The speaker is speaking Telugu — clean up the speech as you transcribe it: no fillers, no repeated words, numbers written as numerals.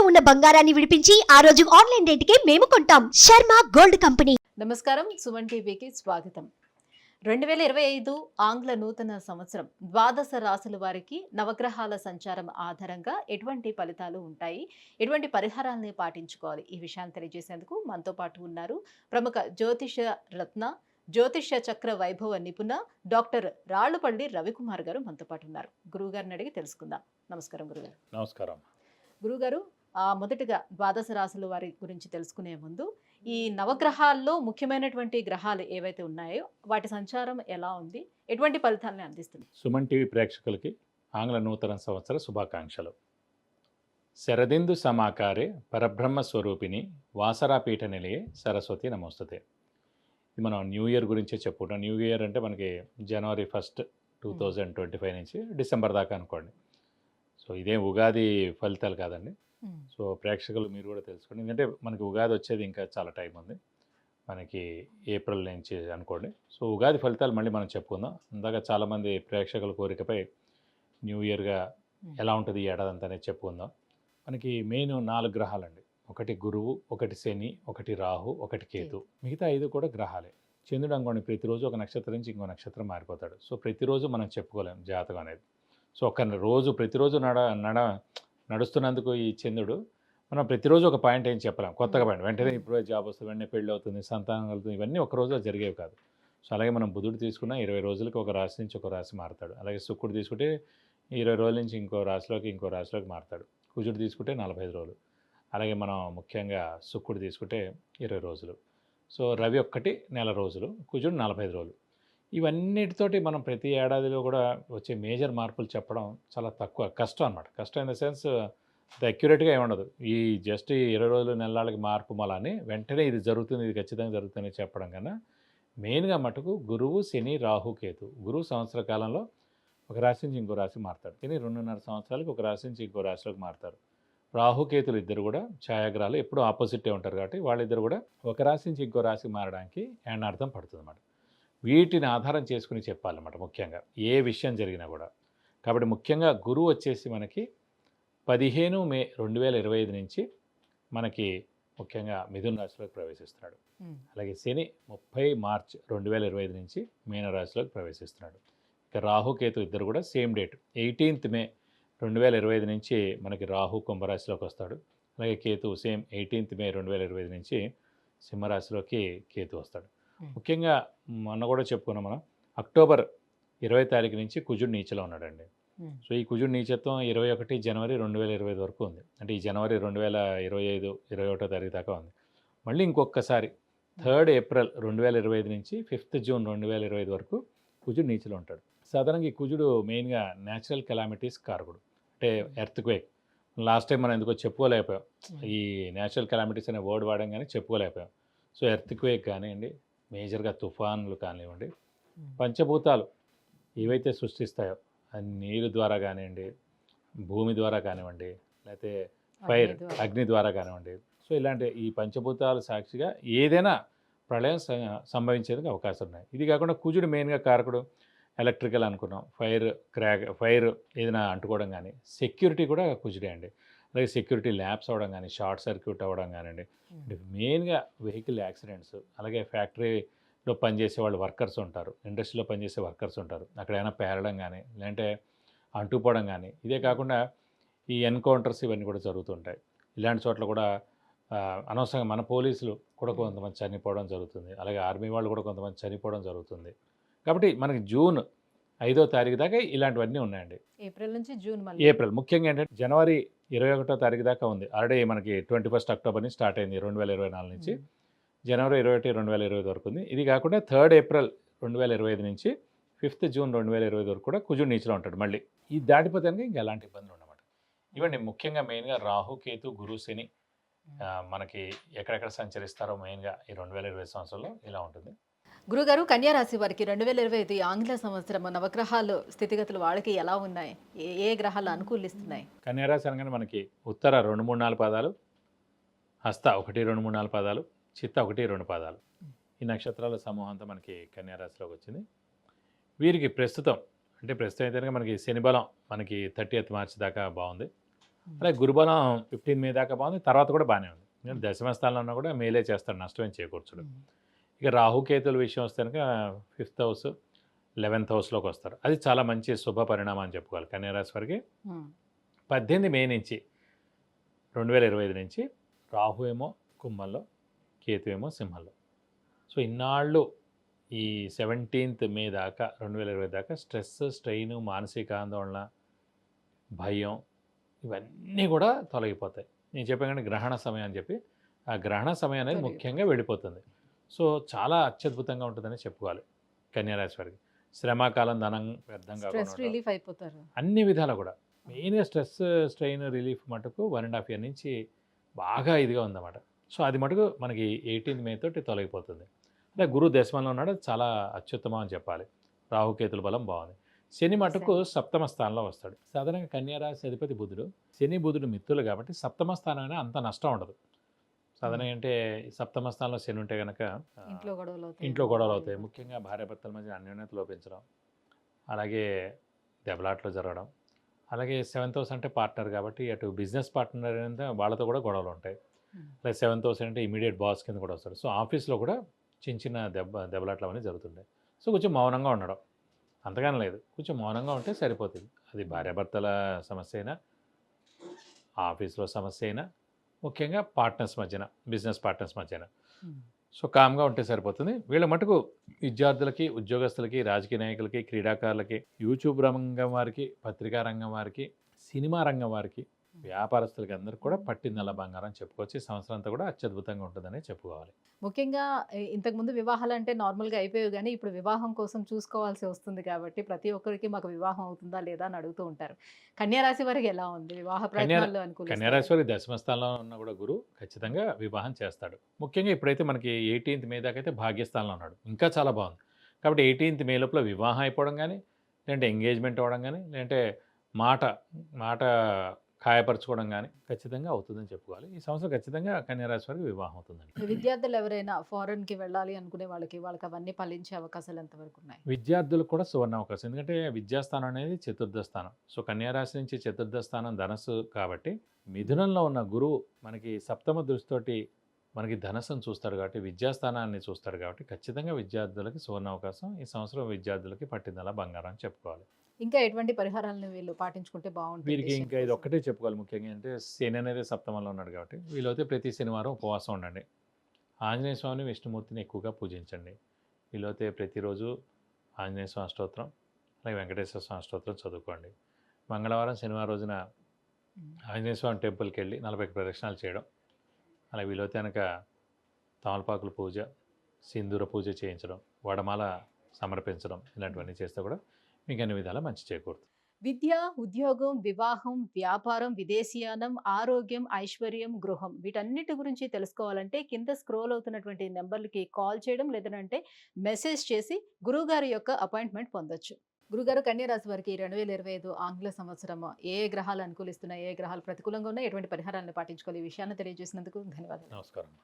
ఉన్న బంగారాన్ని విడిపించి ఆ రోజు ఆన్లైన్ రేటుకే మేము కొంటాం. Sharma gold company. నమస్కారం, సుమన్ టీవీకి స్వాగతం. 2025 ఆంగ్ల నూతన సంవత్సరం ద్వాదశ రాశుల వారికి నవగ్రహాల సంచారం ఆధారంగా ఎటువంటి ఫలితాలు ఉంటాయి, ఎటువంటి పరిహారాలని పాటించుకోవాలి, ఈ విషయాన్ని తెలియజేసేందుకు మనతో పాటు ఉన్నారు ప్రముఖ జ్యోతిష రత్న, జ్యోతిష చక్ర వైభవ నిపుణ డాక్టర్ రాళ్లపల్లి రవికుమార్ గారు మనతో పాటు ఉన్నారు. గురువుగారిని అడిగి తెలుసుకుందాం. నమస్కారం గురుగారు. నమస్కారం గురుగారు, మొదటిగా ద్వాదశ రాశుల వారి గురించి తెలుసుకునే ముందు ఈ నవగ్రహాల్లో ముఖ్యమైనటువంటి గ్రహాలు ఏవైతే ఉన్నాయో వాటి సంచారం ఎలా ఉంది, ఎటువంటి ఫలితాలను అందిస్తుంది? సుమన్ టీవీ ప్రేక్షకులకి ఆంగ్ల నూతన సంవత్సర శుభాకాంక్షలు. శరదిందు సమాకారే పరబ్రహ్మ స్వరూపిణి వాసరాపీఠ నిలయే సరస్వతి నమోస్తుతే. ఇది మనం న్యూ ఇయర్ గురించే చెప్పుకుంటాం. న్యూ ఇయర్ అంటే మనకి జనవరి 1, 2025 నుంచి డిసెంబర్ దాకా అనుకోండి. సో ఇదేం ఉగాది ఫలితాలు కాదండి. సో ప్రేక్షకులు మీరు కూడా తెలుసుకోండి, ఎందుకంటే మనకి ఉగాది వచ్చేది ఇంకా చాలా టైం ఉంది, మనకి ఏప్రిల్ నుంచి అనుకోండి. సో ఉగాది ఫలితాలు మళ్ళీ మనం చెప్పుకుందాం. ఇందాక చాలామంది ప్రేక్షకుల కోరికపై న్యూ ఇయర్గా ఎలా ఉంటుంది ఈ ఏడాది అంతా అనేది చెప్పుకుందాం. మనకి మెయిన్ 4 గ్రహాలండి. ఒకటి గురువు, ఒకటి శని, ఒకటి రాహు, ఒకటి కేతు. మిగతా 5 కూడా గ్రహాలే. చంద్రుడు అనుకోండి ప్రతిరోజు ఒక నక్షత్రం నుంచి ఇంకో నక్షత్రం మారిపోతాడు. సో ప్రతిరోజు మనం చెప్పుకోలేం జాతకం అనేది. సో ఒక రోజు ప్రతిరోజు నడుస్తున్నందుకు ఈ చంద్రుడు మనం ప్రతిరోజు ఒక పాయింట్ ఏం చెప్పలేం, కొత్తగా పాయింట్ వెంటనే ఇప్పుడు జాబ్ వస్తుంది, వెంటనే పెళ్ళి అవుతుంది, సంతానం కలుగుతుంది, ఇవన్నీ ఒక రోజులో జరిగేవి కాదు. సో అలాగే మనం బుధుడు తీసుకున్న 20 రోజులకి ఒక రాశి నుంచి ఒక రాశి మారుతాడు. అలాగే శుక్రుడు తీసుకుంటే 20 రోజుల నుంచి ఇంకో రాశిలోకి మారుతాడు. కుజుడు తీసుకుంటే 45 రోజులు. అలాగే మనం ముఖ్యంగా శుక్రుడు తీసుకుంటే 20 రోజులు. సో రవి ఒక్కటి నెల రోజులు, కుజుడు 45 రోజులు. ఇవన్నిటితోటి మనం ప్రతి ఏడాదిలో కూడా వచ్చే మేజర్ మార్పులు చెప్పడం చాలా తక్కువ, కష్టం అనమాట. కష్టం ఇన్ ద సెన్స్ అంత అక్యురేట్గా ఏమి ఉండదు. ఈ జస్ట్ ఈ 20 రోజులు నెలలకి మార్పు మళ్ళీ వెంటనే ఇది జరుగుతుంది, ఇది ఖచ్చితంగా జరుగుతుంది చెప్పడం కన్నా మెయిన్గా మటుకు గురువు, శని, రాహు, కేతు. గురువు సంవత్సర కాలంలో ఒక రాశి నుంచి ఇంకో రాశి మారుతాడు. శని 2.5 సంవత్సరాలకి ఒక రాశి నుంచి ఇంకో రాశిలోకి మారుతారు. రాహుకేతులు ఇద్దరు కూడా ఛాయాగ్రహాలు, ఎప్పుడూ ఆపోజిటే ఉంటారు కాబట్టి వాళ్ళిద్దరు కూడా ఒక రాశి నుంచి ఇంకో రాశికి మారడానికి ఏడార్థం పడుతుంది అన్నమాట. వీటిని ఆధారం చేసుకుని చెప్పాలన్నమాట ముఖ్యంగా ఏ విషయం జరిగినా కూడా. కాబట్టి ముఖ్యంగా గురువు వచ్చేసి మనకి 15 మే 2025 నుంచి మనకి ముఖ్యంగా మిథున రాశిలోకి ప్రవేశిస్తున్నాడు. అలాగే శని 30 మార్చ్ 2025 నుంచి మీనరాశిలోకి ప్రవేశిస్తున్నాడు. ఇక రాహుకేతు ఇద్దరు కూడా సేమ్ డేట్ 18th మే 2025 నుంచి మనకి రాహు కుంభరాశిలోకి వస్తాడు. అలాగే కేతు సేమ్ 18th మే 2025 నుంచి సింహరాశిలోకి కేతు వస్తాడు. ముఖ్యంగా మొన్న కూడా చెప్పుకున్నాం మనం, అక్టోబర్ 20 తారీఖు నుంచి కుజుడు నీచలో ఉన్నాడండి. సో ఈ కుజుడు నీచత్వం 21 జనవరి 2025 వరకు ఉంది. అంటే ఈ జనవరి 2025 21వ తారీఖు దాకా ఉంది. మళ్ళీ ఇంకొకసారి 3rd ఏప్రిల్ 2025 నుంచి 5th జూన్ 2025 వరకు కుజుడు నీచలో ఉంటాడు. సాధారణంగా ఈ కుజుడు మెయిన్గా న్యాచురల్ కెలామిటీస్ కారకుడు, అంటే ఎర్త్క్వేక్. లాస్ట్ టైం మనం ఎందుకో చెప్పుకోలేకపోయాం, ఈ న్యాచురల్ కెలామిటీస్ అనే వర్డ్ వాడడం కానీ చెప్పుకోలేకపోయాం. సో ఎర్త్క్వేక్ కానివ్వండి, మేజర్గా తుఫాన్లు కానివ్వండి, పంచభూతాలు ఏవైతే సృష్టిస్తాయో నీరు ద్వారా కానివ్వండి, భూమి ద్వారా కానివ్వండి, లేకపోతే ఫైర్ అగ్ని ద్వారా కానివ్వండి, సో ఇలాంటి ఈ పంచభూతాల సాక్షిగా ఏదైనా ప్రళయం సంభవించేందుకు అవకాశం ఉన్నాయి. ఇది కాకుండా కుజుడు మెయిన్గా కారకుడు ఎలక్ట్రికల్ అనుకున్నాం, ఫైర్ ఏదైనా అంటుకోవడం కానీ, సెక్యూరిటీ కూడా కుజుడే అండి. అలాగే సెక్యూరిటీ ల్యాబ్స్ అవ్వడం కానీ, షార్ట్ సర్క్యూట్ అవ్వడం కానివ్వండి, మెయిన్గా వెహికల్ యాక్సిడెంట్స్, అలాగే ఫ్యాక్టరీలో పనిచేసే వాళ్ళు వర్కర్స్ ఉంటారు, ఇండస్ట్రీలో పనిచేసే వర్కర్స్ ఉంటారు, అక్కడ ఏమైనా పేరడం కానీ లేదంటే అంటుపోవడం కానీ, ఇదే కాకుండా ఈ ఎన్కౌంటర్స్ ఇవన్నీ కూడా జరుగుతుంటాయి. ఇలాంటి చోట్ల కూడా అనవసరంగా మన పోలీసులు కూడా కొంతమంది చనిపోవడం జరుగుతుంది, అలాగే ఆర్మీ వాళ్ళు కూడా కొంతమంది చనిపోవడం జరుగుతుంది. కాబట్టి మనకి జూన్ 5వ తారీఖు దాకా ఇలాంటివన్నీ ఉన్నాయండి. ఏప్రిల్ నుంచి జూన్, ఏప్రిల్ ముఖ్యంగా ఏంటంటే జనవరి 21వ తారీఖు దాకా ఉంది. ఆల్రెడీ మనకి 21 అక్టోబర్ నుంచి స్టార్ట్ అయింది 2024 నుంచి జనవరి 21, 2025 వరకు ఉంది. ఇది కాకుండా 3rd ఏప్రిల్ 2025 నుంచి 5th జూన్ 2025 వరకు కూడా కుజుడు నీచలో ఉంటాడు. మళ్ళీ ఇది దాటిపోతే ఇంకా ఎలాంటి ఇబ్బందులు ఉండమాట. ఇవ్వండి ముఖ్యంగా మెయిన్గా రాహు, కేతు, గురు, శని మనకి ఎక్కడెక్కడ సంచరిస్తారో మెయిన్గా ఈ 2020 సంవత్సరంలో ఇలా ఉంటుంది. గురుగారు, కన్యారాశి వారికి 2025 ఆంగ్ల సంవత్సరం నవగ్రహాలు స్థితిగతులు వాళ్ళకి ఎలా ఉన్నాయి, ఏ గ్రహాలు అనుకూలిస్తున్నాయి? కన్యారాశి అనగానే మనకి ఉత్తర 2, 3, 4 పాదాలు, హస్త 1, 2, 3, 4 పాదాలు, చిత్త 1, 2 పాదాలు, ఈ నక్షత్రాల సమూహంతో మనకి కన్యారాశిలోకి వచ్చింది. వీరికి ప్రస్తుతం అయితే మనకి శని బలం మనకి 30th మార్చి దాకా బాగుంది. అలాగే గురుబలం 15 మే దాకా బాగుంది, తర్వాత కూడా బాగానే ఉంది. ఎందుకంటే దశమ స్థానంలో ఉన్నా కూడా మేలే చేస్తాడు, నష్టమేం చేకూర్చడు. ఇక రాహుకేతుల విషయం వస్తే కనుక 5th హౌస్ 11th హౌస్లోకి వస్తారు. అది చాలా మంచి శుభ పరిణామం అని చెప్పుకోవాలి కన్యారాశి వారికి. 18 మే నుంచి 2025 నుంచి రాహు ఏమో కుంభంలో, కేతు ఏమో సింహంలో. సో ఇన్నాళ్ళు ఈ 17th మే దాకా 2020 దాకా స్ట్రెస్, స్ట్రెయిన్, మానసిక ఆందోళన, భయం ఇవన్నీ కూడా తొలగిపోతాయి. నేను చెప్పాను గ్రహణ సమయం అని చెప్పి, ఆ గ్రహణ సమయం అనేది ముఖ్యంగా వెళ్ళిపోతుంది. సో చాలా అత్యద్భుతంగా ఉంటుందని చెప్పుకోవాలి కన్యారాశి వారికి. శ్రమకాలం ధనం వ్యర్థంగా రిలీఫ్ అయిపోతారు అన్ని విధాలు కూడా. మెయిన్గా స్ట్రెస్, స్ట్రెయిన్ రిలీఫ్ మటుకు 1.5 year నుంచి బాగా ఇదిగా ఉందన్నమాట. సో అది మటుకు మనకి 18th మే తోటి తొలగిపోతుంది. అంటే గురు దశమంలో ఉన్నాడు, చాలా అత్యుత్తమం అని చెప్పాలి. రాహుకేతుల బలం బాగుంది. శని మటుకు సప్తమ స్థానంలో వస్తాడు. సాధారణంగా కన్యారాశి అధిపతి బుధుడు, శని బుధుడు మిత్రులు కాబట్టి సప్తమ స్థానం అంత నష్టం ఉండదు. సాధారణంగా అంటే సప్తమ స్థానంలో శని ఉంటే కనుక ఇంట్లో గొడవలు అవుతాయి. ముఖ్యంగా భార్యాభర్తల మధ్య అన్యోన్యత లోపించడం, అలాగే దెబ్బలాట్లు జరగడం. అలాగే 7th హౌస్ అంటే పార్ట్నర్ కాబట్టి అటు బిజినెస్ పార్ట్నర్ అయినా వాళ్ళతో కూడా గొడవలు ఉంటాయి. అలాగే 7th హౌస్ అంటే ఇమీడియట్ బాస్ కింద కూడా వస్తాడు. సో ఆఫీస్లో కూడా చిన్న చిన్న దెబ్బలాట్లు అవన్నీ జరుగుతుంటాయి. సో కొంచెం మౌనంగా ఉండడం, అంతగానే లేదు, కొంచెం మౌనంగా ఉంటే సరిపోతుంది. అది భార్యాభర్తల సమస్య అయినా, ఆఫీస్లో సమస్య అయినా, ముఖ్యంగా పార్ట్నర్స్ మధ్యన, బిజినెస్ పార్ట్నర్స్ మధ్యన. సో కామ్గా ఉంటే సరిపోతుంది. వీళ్ళ మటుకు విద్యార్థులకి, ఉద్యోగస్తులకి, రాజకీయ నాయకులకి, క్రీడాకారులకి, యూట్యూబ్ రంగం వారికి, పత్రికా రంగం వారికి, సినిమా రంగం వారికి, వ్యాపారస్తులకి అందరికీ కూడా పట్టిందల్ల బంగారం చెప్పుకోవచ్చు. ఈ సంవత్సరం అంతా కూడా అత్యద్భుతంగా ఉంటుందని చెప్పుకోవాలి. ముఖ్యంగా ఇంతకుముందు వివాహాలు అంటే నార్మల్గా అయిపోయాయి, కానీ ఇప్పుడు వివాహం కోసం చూసుకోవాల్సి వస్తుంది కాబట్టి ప్రతి ఒక్కరికి మాకు వివాహం అవుతుందా లేదా అని అడుగుతూ ఉంటారు. కన్యారాశి వారికి ఎలా ఉంది వివాహ ప్రయత్నాలు? కన్యారాశి వారికి దశమస్థానంలో ఉన్న కూడా గురు ఖచ్చితంగా వివాహం చేస్తాడు. ముఖ్యంగా ఇప్పుడైతే మనకి 18th మే దాకా అయితే భాగ్యస్థానంలో ఉన్నాడు, ఇంకా చాలా బాగుంది. కాబట్టి 18th మే లోపల వివాహం అయిపోవడం కానీ, లేదంటే ఎంగేజ్మెంట్ అవ్వడం కానీ, లేదంటే మాట ఖాయపరచుకోవడం కానీ ఖచ్చితంగా అవుతుందని చెప్పుకోవాలి. ఈ సంవత్సరం ఖచ్చితంగా కన్యారాశి వారికి వివాహం అవుతుందండి. విద్యార్థులు ఎవరైనా ఫారెన్కి వెళ్ళాలి అనుకునే వాళ్ళకి అవన్నీ ఫలించే అవకాశాలు ఎంతవరకు ఉన్నాయి? విద్యార్థులకు కూడా సువర్ణ అవకాశం. ఎందుకంటే విద్యాస్థానం అనేది చతుర్థ స్థానం. సో కన్యారాశి నుంచి చతుర్థ స్థానం ధనస్సు కాబట్టి, మిథునంలో ఉన్న గురువు మనకి సప్తమ దృష్టితోటి మనకి ధనస్సును చూస్తాడు కాబట్టి, విద్యాస్థానాన్ని చూస్తాడు కాబట్టి ఖచ్చితంగా విద్యార్థులకి సువర్ణ అవకాశం. ఈ సంవత్సరం విద్యార్థులకి పట్టిందలా బంగారం అని చెప్పుకోవాలి. ఇంకా ఎటువంటి పరిహారాలను వీళ్ళు పాటించుకుంటే బాగుంటుంది? వీరికి ఇంకా ఇది ఒక్కటే చెప్పుకోవాలి ముఖ్యంగా, అంటే శని అనేది సప్తమంలో ఉన్నాడు కాబట్టి వీళ్ళైతే ప్రతి శనివారం ఉపవాసం ఉండండి. ఆంజనేయ స్వామిని, విష్ణుమూర్తిని ఎక్కువగా పూజించండి. వీళ్ళైతే ప్రతిరోజు ఆంజనేయ స్వామి స్తోత్రం, అలాగే వెంకటేశ్వర స్వామి స్తోత్రం చదువుకోండి. మంగళవారం, శనివారం రోజున ఆంజనేయ స్వామి టెంపుల్కి వెళ్ళి 40 ప్రదక్షిణాలు చేయడం, అలాగే వీళ్ళైతే కనుక తమలపాకుల పూజ, సింధూర పూజ చేయించడం, వడమాల సమర్పించడం, ఇలాంటివన్నీ చేస్తే కూడా మీకు అన్ని విధాలా మంచి చేకూరుతుంది. విద్య, ఉద్యోగం, వివాహం, వ్యాపారం, విదేశీయానం, ఆరోగ్యం, ఐశ్వర్యం, గృహం వీటన్నిటి గురించి తెలుసుకోవాలంటే కింద స్క్రోల్ అవుతున్నటువంటి నెంబర్లకి కాల్ చేయడం, లేదంటే మెసేజ్ చేసి గురువుగారి యొక్క అపాయింట్మెంట్ పొందొచ్చు. గురుగారు, కన్యారాశి వారికి 2025 ఆంగ్ల సంవత్సరం ఏ గ్రహాలు అనుకూలిస్తున్నాయి, ఏ గ్రహాలు ప్రతికూలంగా ఉన్నాయి, ఎటువంటి పరిహారాలను పాటించుకోవాలి, ఈ విషయాన్ని తెలియజేసినందుకు ధన్యవాదాలు. నమస్కారం.